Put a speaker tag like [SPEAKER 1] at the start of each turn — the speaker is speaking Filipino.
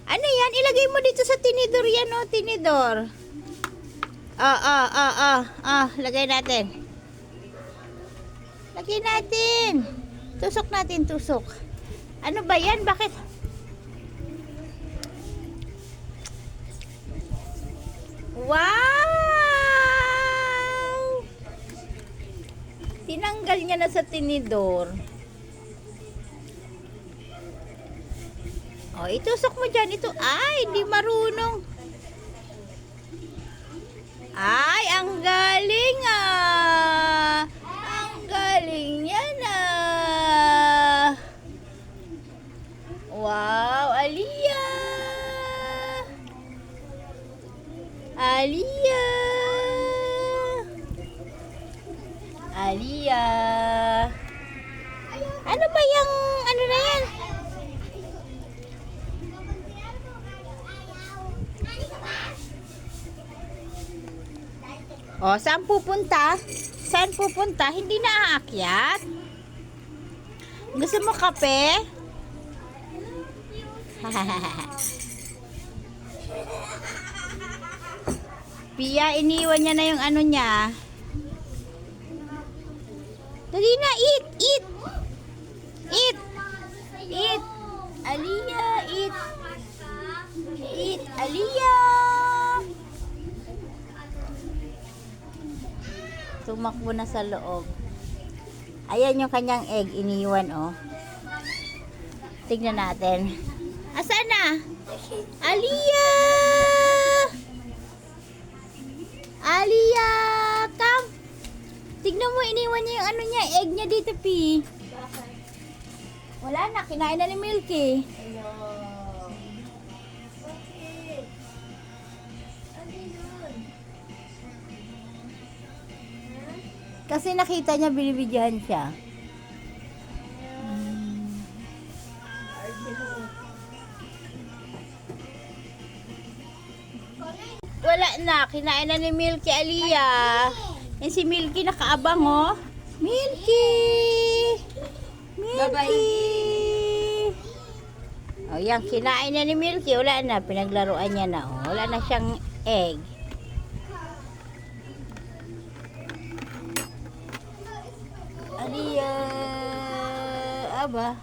[SPEAKER 1] Ano yan? Ilagay mo dito sa tinidor yan, oh, tinidor. Lagay natin. Lagay natin. Tusok natin, tusok. Ano ba yan? Bakit? Wow! Tinanggal niya na sa tinidor. Oh, itusok mo dyan. Ito, ay, hindi marunong. Ay, ang galing ah. Ang galing yan ah. Wow, Aliyah. Aliyah. Aliyah. Ano ba yung, ano na yan? O, saan pupunta? Saan pupunta? Hindi na aakyat? Gusto mo kape? Pia, iniwan niya na yung ano niya. Dali na, eat, eat. Eat. Eat. Aliyah, eat. Eat, Aliyah. Tumakbo na sa loob. Ayan yung kanyang egg, iniwan oh. Tignan natin. Asan na? Aliyah! Aliyah! Come! Tignan mo, iniwan niya yung ano niya, egg niya dito, Pi. Wala na, kinain na ni Milky. Kasi nakita niya, binibidyohan siya. Wala na, kinain na ni Milky, Aliyah. Yan si Milky nakaabang oh. Milky! Milky! Oh, yan, kinain na ni Milky. Wala na, pinaglaruan niya na oh. Wala na siyang egg. Aliyah! Aba.